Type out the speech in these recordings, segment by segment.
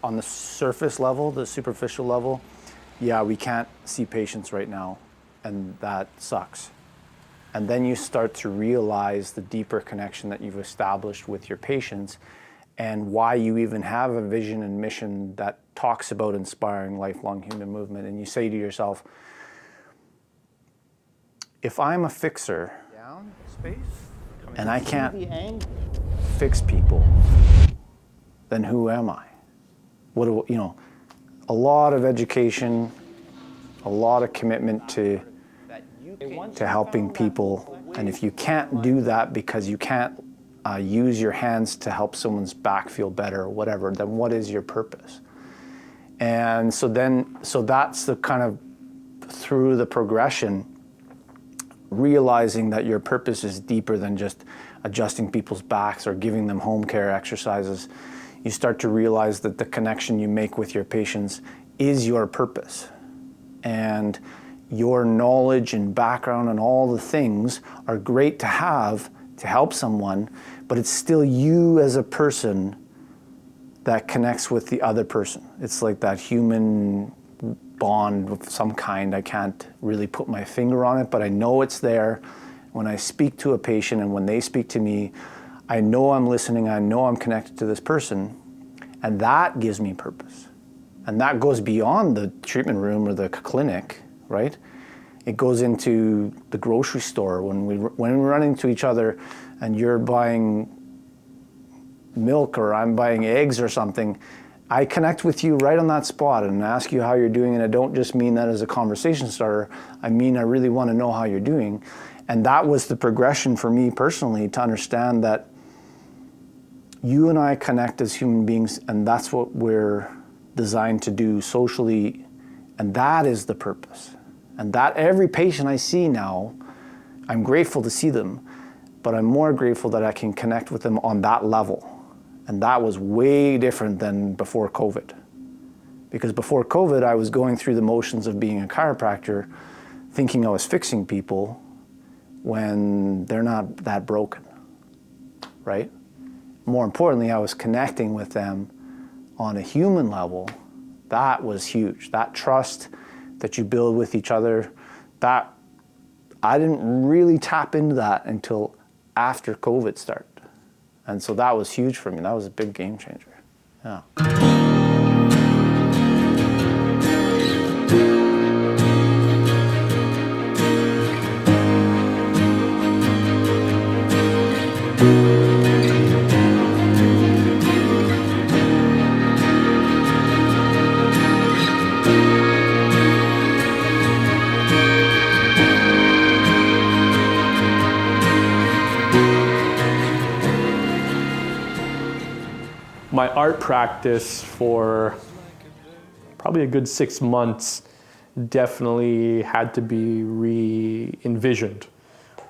On the surface level, the superficial level, yeah, we can't see patients right now, and that sucks. And then you start to realize the deeper connection that you've established with your patients and why you even have a vision and mission that talks about inspiring lifelong human movement. And you say to yourself, if I'm a fixer and I can't fix people, then who am I? What do you know? A lot of education, a lot of commitment to helping people, and if you can't do that because you can't use your hands to help someone's back feel better or whatever, then what is your purpose? And so that's the kind of through the progression, realizing that your purpose is deeper than just adjusting people's backs or giving them home care exercises. You start to realize that the connection you make with your patients is your purpose. And your knowledge and background and all the things are great to have to help someone, but it's still you as a person that connects with the other person. It's like that human bond of some kind. I can't really put my finger on it, but I know it's there. When I speak to a patient and when they speak to me, I know I'm listening, I know I'm connected to this person, and that gives me purpose. And that goes beyond the treatment room or the clinic, right? It goes into the grocery store when we run into each other and you're buying milk or I'm buying eggs or something. I connect with you right on that spot and ask you how you're doing, and I don't just mean that as a conversation starter. I mean I really want to know how you're doing. And that was the progression for me personally, to understand that you and I connect as human beings, and that's what we're designed to do socially, and that is the purpose. And that every patient I see now, I'm grateful to see them, but I'm more grateful that I can connect with them on that level. And that was way different than before COVID. Because before COVID, I was going through the motions of being a chiropractor, thinking I was fixing people when they're not that broken, right? More importantly, I was connecting with them on a human level. That was huge. That trust that you build with each other, that I didn't really tap into that until after COVID started. And so that was huge for me. That was a big game changer. Yeah. My art practice for probably a good 6 months definitely had to be re-envisioned.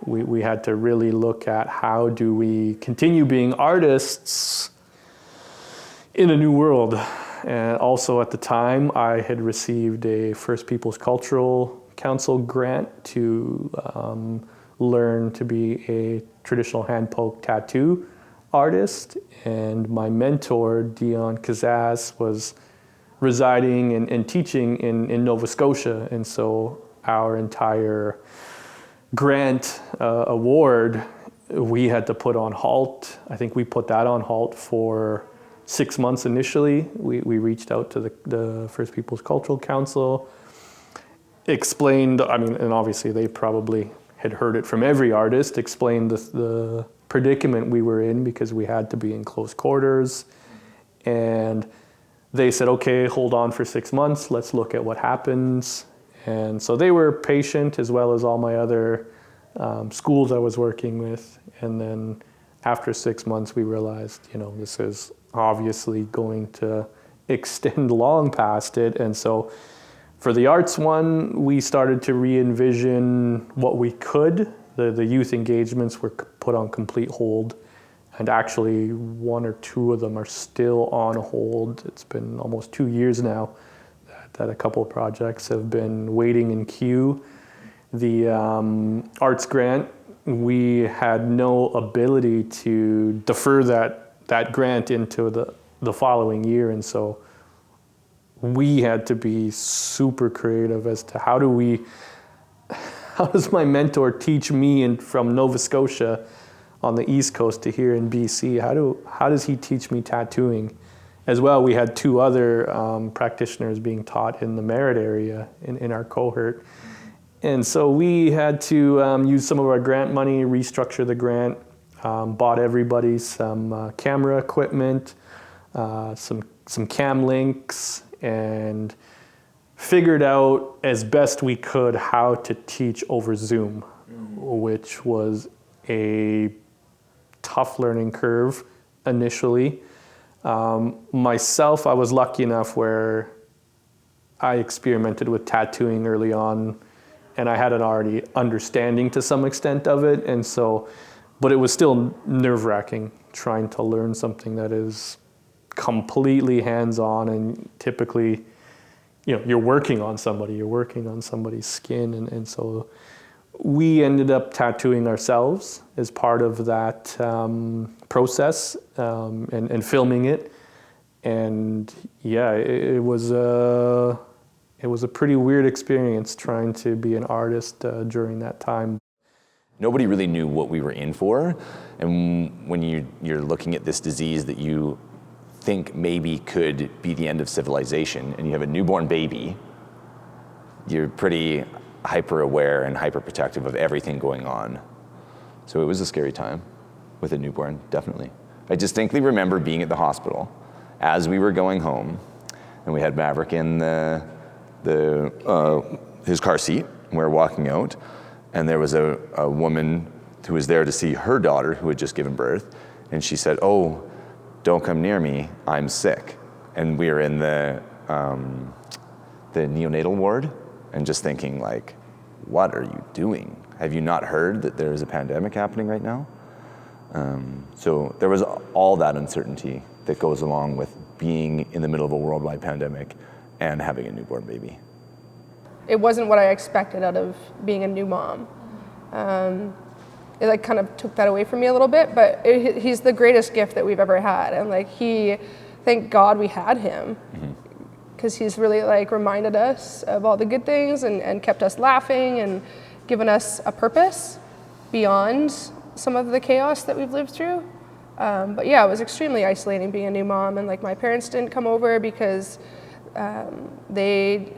We had to really look at how do we continue being artists in a new world. And also at the time, I had received a First Peoples Cultural Council grant to learn to be a traditional hand-poke tattoo artist, and my mentor, Dion Kazaz, was residing and teaching in Nova Scotia, and so our entire grant award we had to put on halt. I think we put that on halt for 6 months initially. We reached out to the First Peoples Cultural Council, explained, and obviously they probably had heard it from every artist, explained the predicament we were in because we had to be in close quarters. And they said, okay, hold on for 6 months, let's look at what happens. And so they were patient, as well as all my other schools I was working with. And then after 6 months, we realized, this is obviously going to extend long past it. And so For the arts one, we started to re-envision what we could. The youth engagements were put on complete hold, and actually 1 or 2 of them are still on hold. It's been almost 2 years now that a couple of projects have been waiting in queue. The arts grant, we had no ability to defer that grant into the following year, and so we had to be super creative as to how does my mentor teach me from Nova Scotia on the East Coast to here in BC? How does he teach me tattooing? As well, we had 2 other practitioners being taught in the Merritt area in our cohort. And so we had to use some of our grant money, restructure the grant, bought everybody some camera equipment, some cam links, and figured out as best we could how to teach over Zoom, which was a tough learning curve initially. Myself, I was lucky enough where I experimented with tattooing early on, and I had an already understanding to some extent of it, and so, but it was still nerve-wracking trying to learn something that is completely hands-on, and typically, you're working on somebody's skin, and so we ended up tattooing ourselves as part of that process, and filming it, and yeah, it was a pretty weird experience trying to be an artist during that time. Nobody really knew what we were in for, and when you're looking at this disease that you think maybe could be the end of civilization, and you have a newborn baby, you're pretty hyper aware and hyper protective of everything going on. So it was a scary time with a newborn, definitely. I distinctly remember being at the hospital as we were going home, and we had Maverick in his car seat, and we were walking out, and there was a woman who was there to see her daughter who had just given birth, and she said, "Oh, don't come near me, I'm sick." And we were in the neonatal ward, and just thinking like, what are you doing? Have you not heard that there is a pandemic happening right now? So there was all that uncertainty that goes along with being in the middle of a worldwide pandemic and having a newborn baby. It wasn't what I expected out of being a new mom. It like kind of took that away from me a little bit, but he's the greatest gift that we've ever had, and like thank God we had him, because he's really like reminded us of all the good things and kept us laughing and given us a purpose beyond some of the chaos that we've lived through. But yeah, it was extremely isolating being a new mom, and like my parents didn't come over because they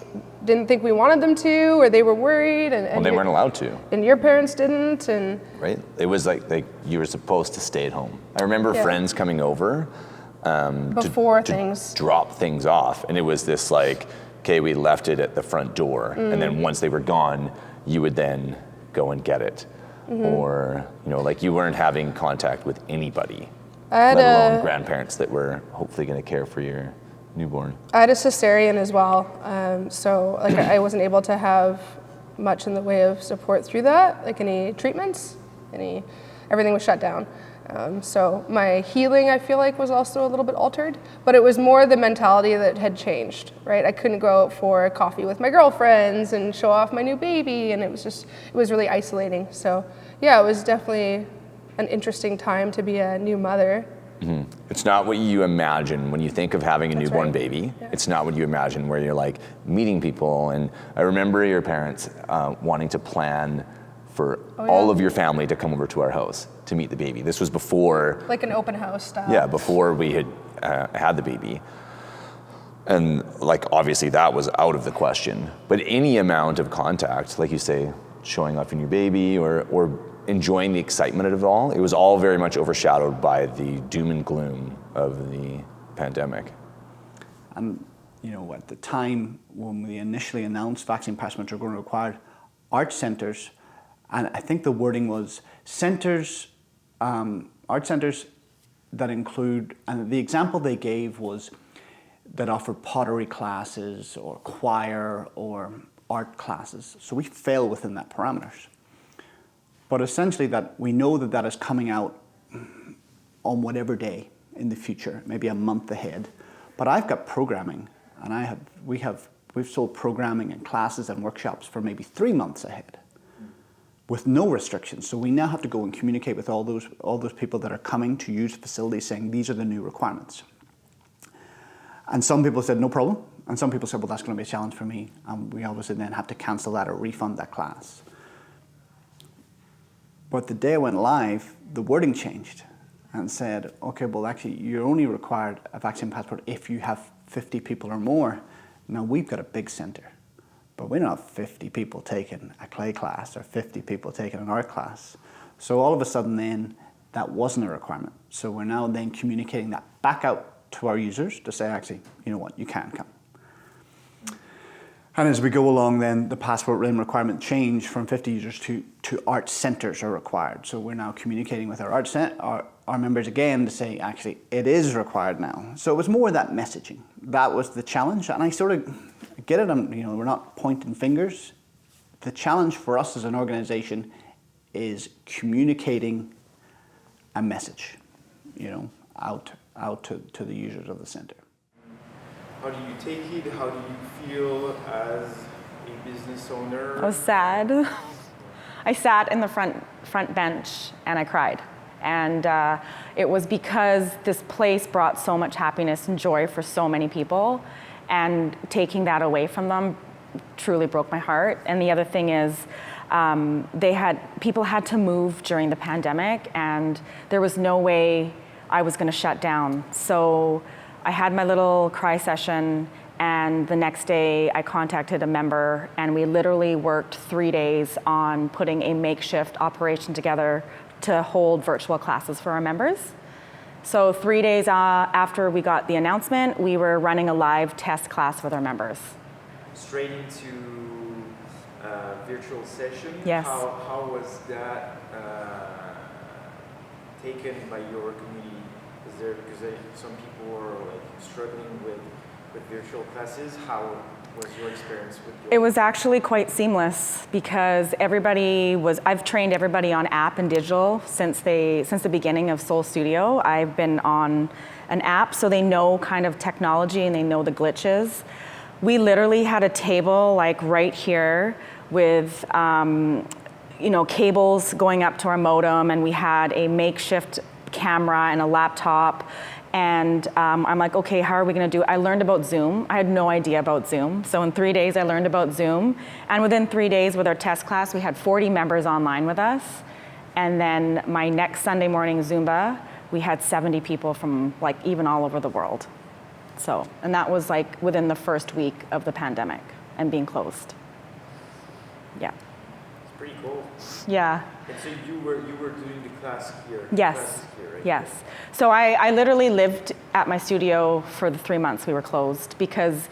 didn't think we wanted them to, or they were worried, and They weren't allowed to. And your parents didn't, and right. It was like you were supposed to stay at home. I remember friends coming over before to drop things off, and it was this like, okay, we left it at the front door, and then once they were gone, you would then go and get it, or like you weren't having contact with anybody, let alone grandparents that were hopefully going to care for your newborn. I had a cesarean as well, so like I wasn't able to have much in the way of support through that, like any treatments, everything was shut down. So my healing, I feel like, was also a little bit altered, but it was more the mentality that had changed, right? I couldn't go out for coffee with my girlfriends and show off my new baby, and it was really isolating. So yeah, it was definitely an interesting time to be a new mother. It's not what you imagine when you think of having a newborn baby. Yeah. It's not what you imagine where you're like meeting people. And I remember your parents wanting to plan for all of your family to come over to our house to meet the baby. This was before... Like an open house style. Yeah, before we had had the baby. And like obviously that was out of the question. But any amount of contact, like you say, showing off your new baby or enjoying the excitement of it all, it was all very much overshadowed by the doom and gloom of the pandemic. And at the time when we initially announced vaccine passports were going to require art centres, and I think the wording was centres, art centres that include, and the example they gave was that offered pottery classes or choir or art classes. So we fell within that parameters. But essentially that we know that that is coming out on whatever day in the future, maybe a month ahead. But I've got programming, and we've sold programming and classes and workshops for maybe 3 months ahead with no restrictions. So we now have to go and communicate with all those people that are coming to use facilities saying these are the new requirements. And some people said no problem, and some people said, well, that's going to be a challenge for me, and we obviously then have to cancel that or refund that class. But the day I went live, the wording changed and said, okay, well, actually, you're only required a vaccine passport if you have 50 people or more. Now, we've got a big center, but we don't have 50 people taking a clay class or 50 people taking an art class. So all of a sudden then, that wasn't a requirement. So we're now then communicating that back out to our users to say, actually, you know what, you can come. And as we go along then, the passport RIM requirement changed from 50 users to art centers are required. So we're now communicating with our members again to say, actually, it is required now. So it was more that messaging. That was the challenge. And I sort of get it, we're not pointing fingers. The challenge for us as an organization is communicating a message, out to the users of the center. How do you take it? How do you feel as a business owner? I was sad. I sat in the front bench and I cried. And it was because this place brought so much happiness and joy for so many people, and taking that away from them truly broke my heart. And the other thing is, people had to move during the pandemic, and there was no way I was going to shut down. So I had my little cry session, and the next day I contacted a member, and we literally worked 3 days on putting a makeshift operation together to hold virtual classes for our members. So 3 days after we got the announcement, we were running a live test class with our members. Straight into virtual session. Yes. How was that taken by your community? Because some people were struggling with virtual classes. How was your experience with your? It was actually quite seamless because I've trained everybody on app and digital since the beginning of Soul Studio. I've been on an app, so they know kind of technology and they know the glitches. We literally had a table right here with cables going up to our modem, and we had a makeshift camera and a laptop, and I'm like, okay, how are we going to do it? I learned about Zoom. I had no idea about Zoom. So in 3 days, I learned about Zoom. And within 3 days with our test class, we had 40 members online with us. And then my next Sunday morning Zumba, we had 70 people from even all over the world. So, and that was within the first week of the pandemic and being closed. Yeah. It's pretty cool. Yeah. And so you were doing the class here. Yes. Classes here, right? Yes. So I literally lived at my studio for the 3 months we were closed because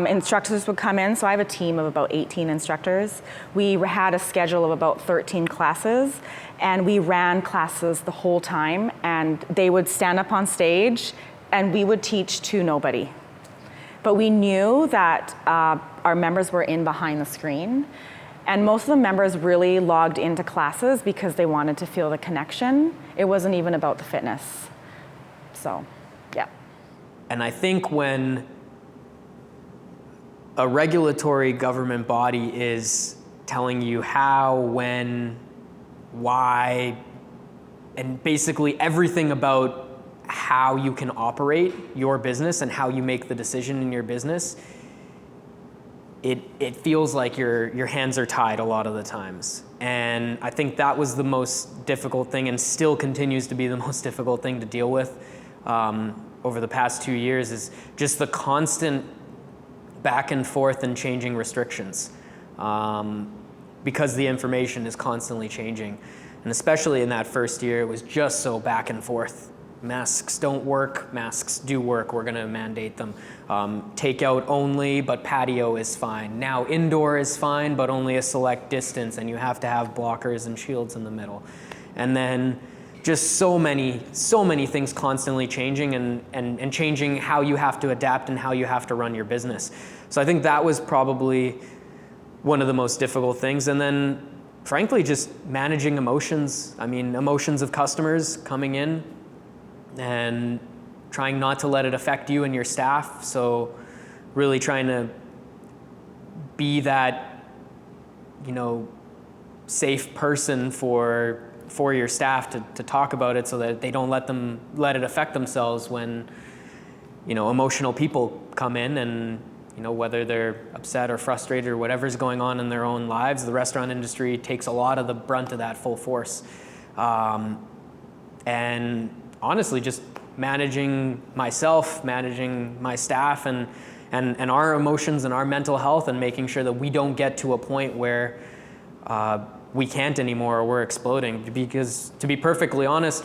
instructors would come in. So I have a team of about 18 instructors. We had a schedule of about 13 classes, and we ran classes the whole time, and they would stand up on stage and we would teach to nobody. But we knew that our members were in behind the screen. And most of the members really logged into classes because they wanted to feel the connection. It wasn't even about the fitness. So, yeah. And I think when a regulatory government body is telling you how, when, why, and basically everything about how you can operate your business and how you make the decision in your business, it feels like your hands are tied a lot of the times. And I think that was the most difficult thing, and still continues to be the most difficult thing to deal with over the past 2 years, is just the constant back and forth and changing restrictions, because the information is constantly changing. And especially in that first year, it was just so back and forth. Masks don't work, masks do work, we're gonna mandate them. Takeout only, but patio is fine. Now indoor is fine, but only a select distance, and you have to have blockers and shields in the middle. And then just so many things constantly changing and changing how you have to adapt and how you have to run your business. So I think that was probably one of the most difficult things. And then frankly, just managing emotions. I mean, emotions of customers coming in and trying not to let it affect you and your staff. So really trying to be that, you know, safe person for your staff to talk about it, so that they don't let it affect themselves when, you know, emotional people come in, and, you know, whether they're upset or frustrated or whatever's going on in their own lives. The restaurant industry takes a lot of the brunt of that full force. And honestly, just managing myself, managing my staff, and our emotions and our mental health, and making sure that we don't get to a point where we can't anymore or we're exploding. Because to be perfectly honest,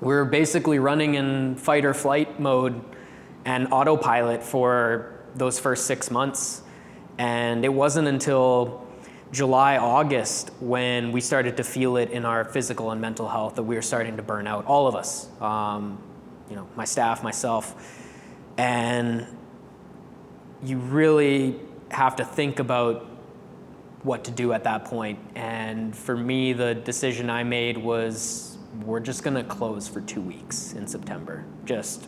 we're basically running in fight or flight mode and autopilot for those first 6 months. And it wasn't until July, August, when we started to feel it in our physical and mental health, that we were starting to burn out, all of us, you know, my staff, myself. And you really have to think about what to do at that point. And for me, the decision I made was, we're just gonna close for 2 weeks in September. Just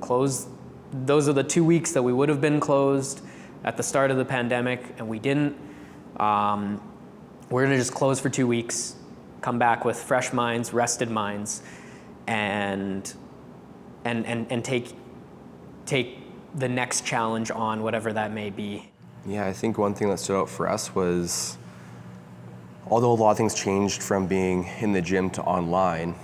close. Those are the 2 weeks that we would have been closed at the start of the pandemic, and we didn't. We're gonna just close for 2 weeks, come back with fresh minds, rested minds, and take the next challenge on, whatever that may be. Yeah, I think one thing that stood out for us was, although a lot of things changed from being in the gym to online,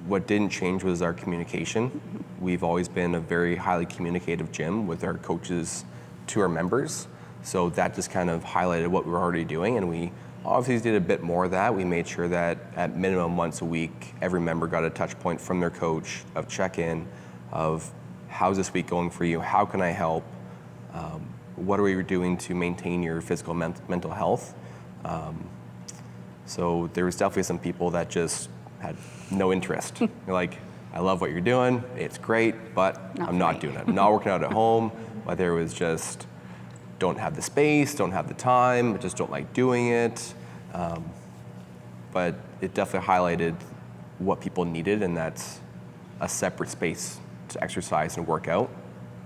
what didn't change was our communication. We've always been a very highly communicative gym with our coaches to our members. So that just kind of highlighted what we were already doing, and we obviously did a bit more of that. We made sure that at minimum once a week, every member got a touch point from their coach of check-in of, how's this week going for you? How can I help? What are we doing to maintain your physical mental health? So there was definitely some people that just had no interest. They're like, I love what you're doing, it's great, but I'm not doing it. I'm not working out at home. Whether it was just, don't have the space, don't have the time, just don't like doing it. But it definitely highlighted what people needed, and that's a separate space to exercise and work out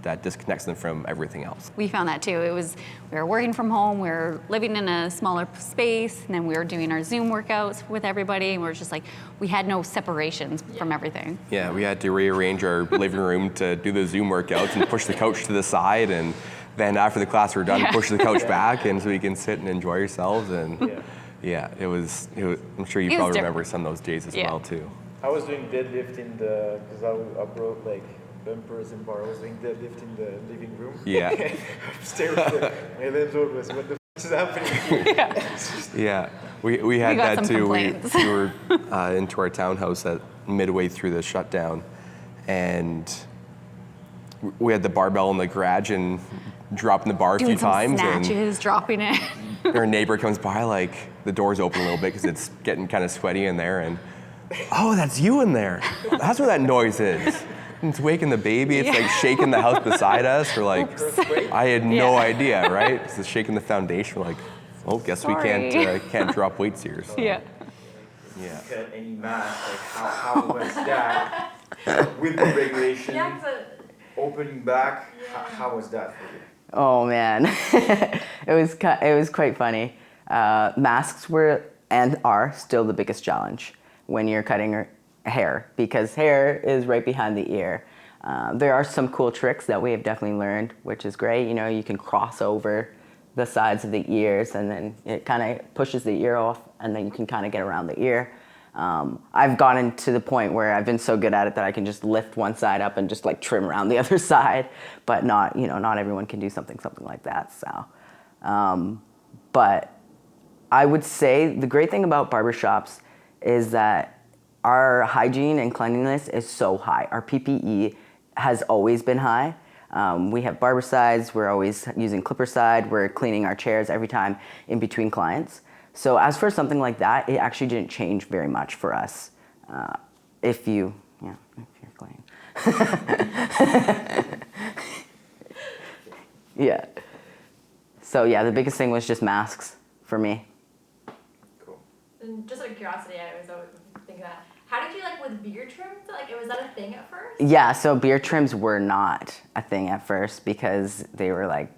that disconnects them from everything else. We found that too. We were working from home, we were living in a smaller space, and then we were doing our Zoom workouts with everybody, and we were just like, we had no separations from everything. Yeah, we had to rearrange our living room to do the Zoom workouts and push the couch to the side, and then after the class we're done, push the couch back, and so you can sit and enjoy yourselves. And yeah, it was I'm sure you probably remember some of those days as well too. I was doing deadlift because I broke like bumpers and bar. I was doing deadlift in the living room. Yeah. Upstairs, my landlord was, what the f is happening here? Yeah, we had that too. We were into our townhouse at midway through the shutdown, and we had the barbell in the garage and dropping the bar a few times. Snatches, and dropping it. Our neighbor comes by, like the door's open a little bit because it's getting kind of sweaty in there, and oh, that's you in there. That's what that noise is. It's waking the baby. It's like shaking the house beside us. We're like, I had no idea, right? It's just shaking the foundation. We're like, oh, guess we can't drop weights here. So. Yeah. Cut any math, like how was that with the regulation? Opening back, how was that for you? Oh man, it was quite funny. Masks were and are still the biggest challenge when you're cutting hair, because hair is right behind the ear. There are some cool tricks that we have definitely learned, which is great. You know, you can cross over the sides of the ears, and then it kind of pushes the ear off, and then you can kind of get around the ear. I've gotten to the point where I've been so good at it that I can just lift one side up and just like trim around the other side, but not everyone can do something like that. So, but I would say the great thing about barbershops is that our hygiene and cleanliness is so high. Our PPE has always been high. We have barber sides, we're always using clipper side, we're cleaning our chairs every time in between clients. So as for something like that, it actually didn't change very much for us. if you're going. Yeah. So yeah, the biggest thing was just masks for me. Cool. And just out of curiosity, I was always thinking that. How did you like with beard trims? Like, was that a thing at first? Yeah, so beard trims were not a thing at first because they were like,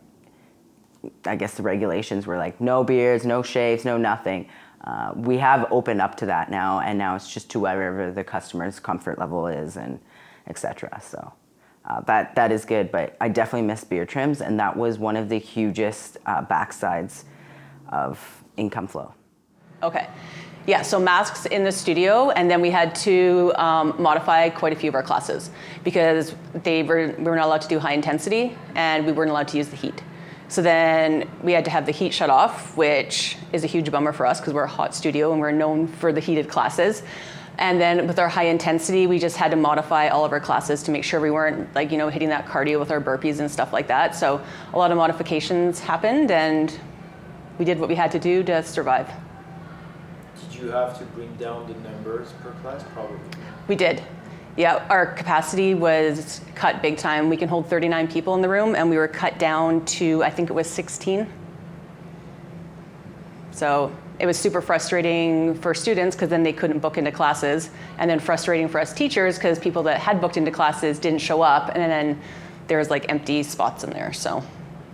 I guess the regulations were like no beards, no shaves, no nothing. We have opened up to that now, and now it's just to whatever the customer's comfort level is, and etc. So that is good, but I definitely miss beard trims, and that was one of the hugest backsides of income flow. Okay. Yeah, so masks in the studio, and then we had to modify quite a few of our classes because we were not allowed to do high intensity, and we weren't allowed to use the heat. So then we had to have the heat shut off, which is a huge bummer for us because we're a hot studio and we're known for the heated classes. And then with our high intensity, we just had to modify all of our classes to make sure we weren't like, hitting that cardio with our burpees and stuff like that. So a lot of modifications happened, and we did what we had to do to survive. Did you have to bring down the numbers per class? Probably. We did. Yeah, our capacity was cut big time. We can hold 39 people in the room, and we were cut down to, I think it was 16. So it was super frustrating for students because then they couldn't book into classes, and then frustrating for us teachers because people that had booked into classes didn't show up, and then there was like empty spots in there. So,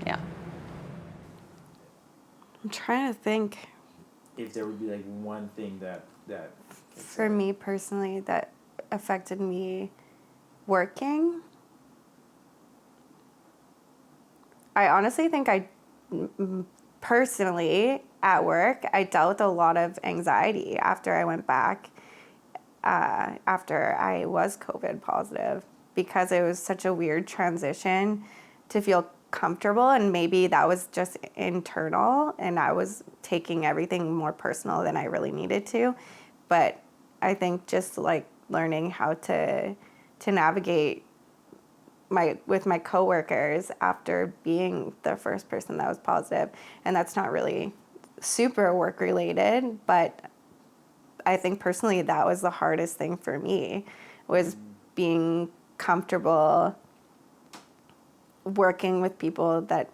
yeah. I'm trying to think. If there would be like one thing that for me personally that affected me working, I honestly think personally at work, I dealt with a lot of anxiety after I went back, after I was COVID positive, because it was such a weird transition to feel comfortable, and maybe that was just internal and I was taking everything more personal than I really needed to. But I think just like learning how to navigate with my coworkers after being the first person that was positive, and that's not really super work related, but I think personally that was the hardest thing for me, was being comfortable working with people that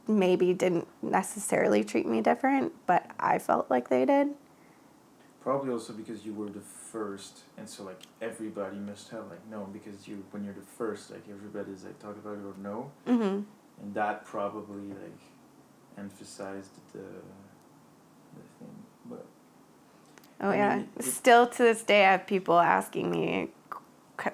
maybe didn't necessarily treat me different, but I felt like they did. Probably also because you were the first, and so like everybody must have like no, because when you're the first, like everybody's like talk about it or no, and that probably like emphasized the thing. But Still to this day, I have people asking me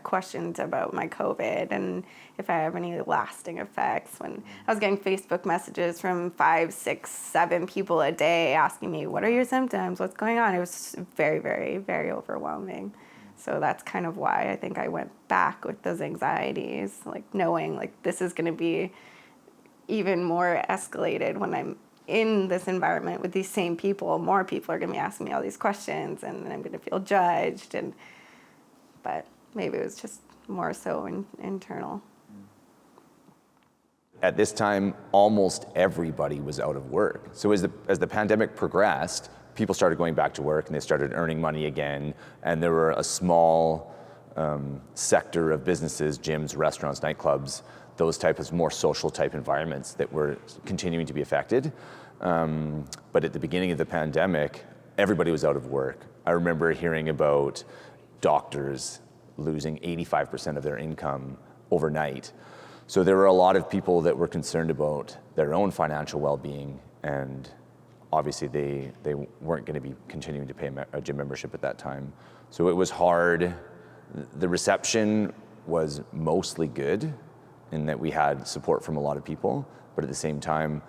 questions about my COVID and if I have any lasting effects. When I was getting Facebook messages from 5, 6, 7 people a day asking me, what are your symptoms? What's going on? It was very, very, very overwhelming. So that's kind of why I think I went back with those anxieties, like knowing like this is going to be even more escalated when I'm in this environment with these same people. More people are going to be asking me all these questions, and I'm going to feel judged. But maybe it was just more so internal. At this time, almost everybody was out of work. So as the pandemic progressed, people started going back to work and they started earning money again. And there were a small sector of businesses, gyms, restaurants, nightclubs, those type of more social type environments that were continuing to be affected. But at the beginning of the pandemic, everybody was out of work. I remember hearing about doctors losing 85% of their income overnight. So there were a lot of people that were concerned about their own financial well-being, and obviously they weren't going to be continuing to pay a gym membership at that time. So it was hard. The reception was mostly good in that we had support from a lot of people, but at the same time,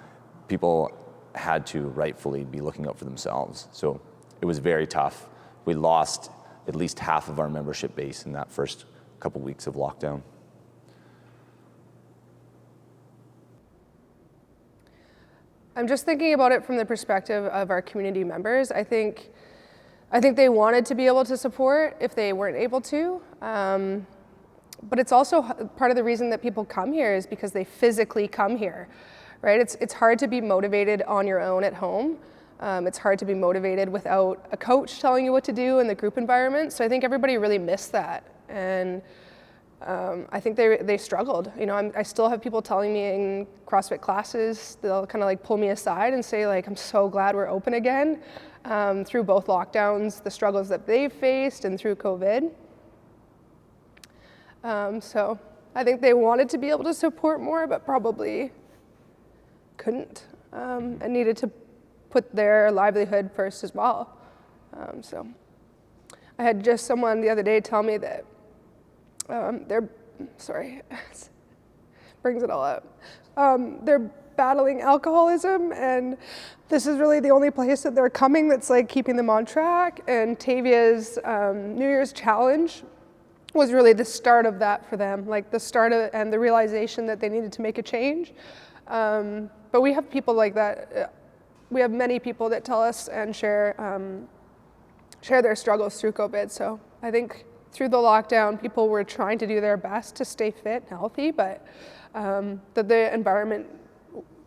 people had to rightfully be looking out for themselves. So it was very tough. We lost at least half of our membership base in that first couple weeks of lockdown. I'm just thinking about it from the perspective of our community members. I think they wanted to be able to support if they weren't able to. But it's also part of the reason that people come here is because they physically come here, right? It's hard to be motivated on your own at home It's hard to be motivated without a coach telling you what to do in the group environment. So I think everybody really missed that. And I think they struggled. You know, I still have people telling me in CrossFit classes, they'll kind of like pull me aside and say like, I'm so glad we're open again, through both lockdowns, the struggles that they've faced, and through COVID. So I think they wanted to be able to support more, but probably couldn't, and needed to put their livelihood first as well. So I had just someone the other day tell me that brings it all up. They're battling alcoholism, and this is really the only place that they're coming that's like keeping them on track. And Tavia's New Year's challenge was really the start of that for them, like the start of and the realization that they needed to make a change. But we have people like that. We have many people that tell us and share their struggles through COVID. So I think through the lockdown, people were trying to do their best to stay fit and healthy, but the environment,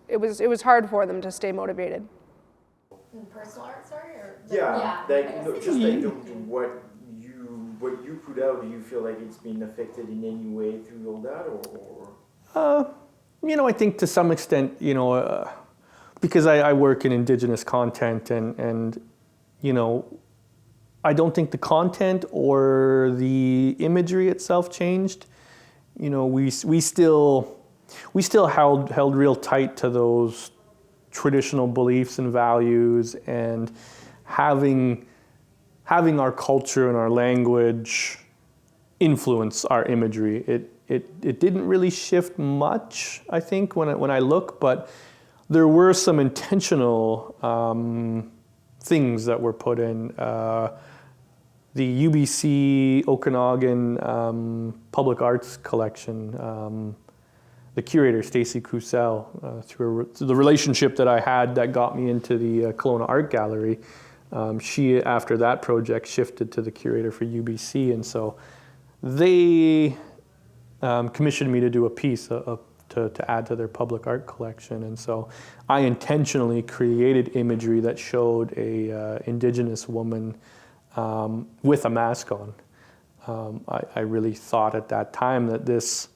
it was hard for them to stay motivated. Personal art, sorry? Or Just like what you put out, do you feel like it's been affected in any way through all that, or? You know, I think to some extent, you know, because I work in Indigenous content, and you know, I don't think the content or the imagery itself changed. You know, we still held real tight to those traditional beliefs and values, and having our culture and our language influence our imagery. It didn't really shift much, I think, when I look, but there were some intentional things that were put in. The UBC Okanagan Public Arts Collection, the curator, Stacy Cusel, through the relationship that I had that got me into the Kelowna Art Gallery, she, after that project, shifted to the curator for UBC, and so they commissioned me to do a piece to add to their public art collection. And so I intentionally created imagery that showed a Indigenous woman with a mask on. I really thought at that time that this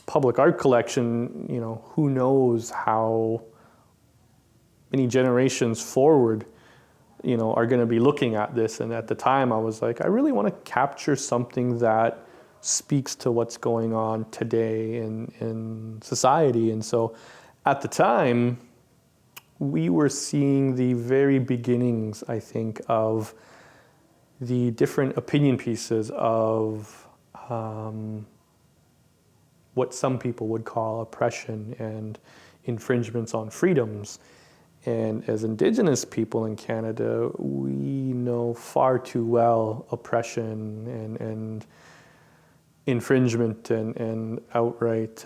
public art collection, you know, who knows how many generations forward, you know, are going to be looking at this. And at the time I was like, I really want to capture something that speaks to what's going on today in society. And so at the time, we were seeing the very beginnings, I think, of the different opinion pieces of what some people would call oppression and infringements on freedoms. And as Indigenous people in Canada, we know far too well oppression and infringement and outright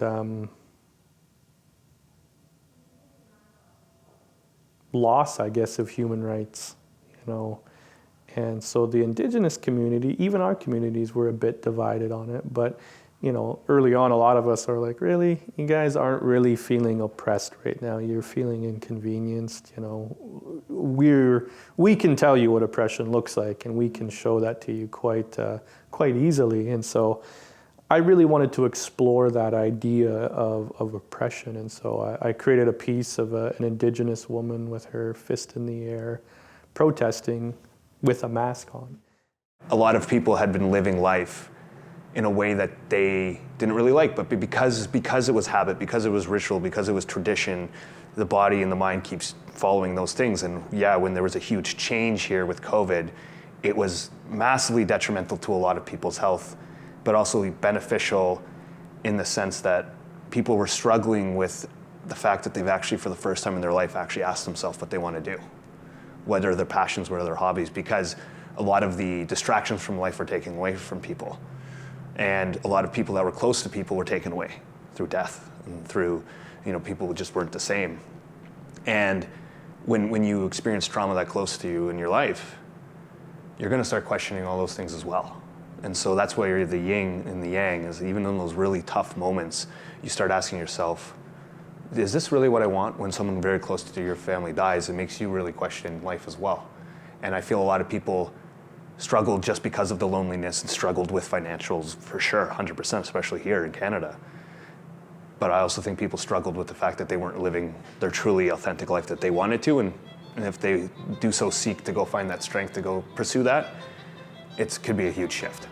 loss, I guess, of human rights, you know. And so the Indigenous community, even our communities, were a bit divided on it. But, you know, early on, a lot of us are like, really? You guys aren't really feeling oppressed right now. You're feeling inconvenienced, you know. We can tell you what oppression looks like, and we can show that to you quite easily. And so I really wanted to explore that idea of oppression. And so I created a piece of an Indigenous woman with her fist in the air, protesting with a mask on. A lot of people had been living life in a way that they didn't really like, but because it was habit, because it was ritual, because it was tradition, the body and the mind keeps following those things. And yeah, when there was a huge change here with COVID, it was massively detrimental to a lot of people's health, but also beneficial in the sense that people were struggling with the fact that they've actually, for the first time in their life, actually asked themselves what they want to do, what are their passions, what are their hobbies, because a lot of the distractions from life were taken away from people. And a lot of people that were close to people were taken away through death and through, you know, people who just weren't the same. And when you experience trauma that close to you in your life, you're going to start questioning all those things as well. And so that's why you're the yin and the yang, is even in those really tough moments, you start asking yourself, is this really what I want? When someone very close to your family dies, it makes you really question life as well. And I feel a lot of people struggled just because of the loneliness and struggled with financials for sure, 100%, especially here in Canada. But I also think people struggled with the fact that they weren't living their truly authentic life that they wanted to. And if they do so seek to go find that strength to go pursue that, it could be a huge shift.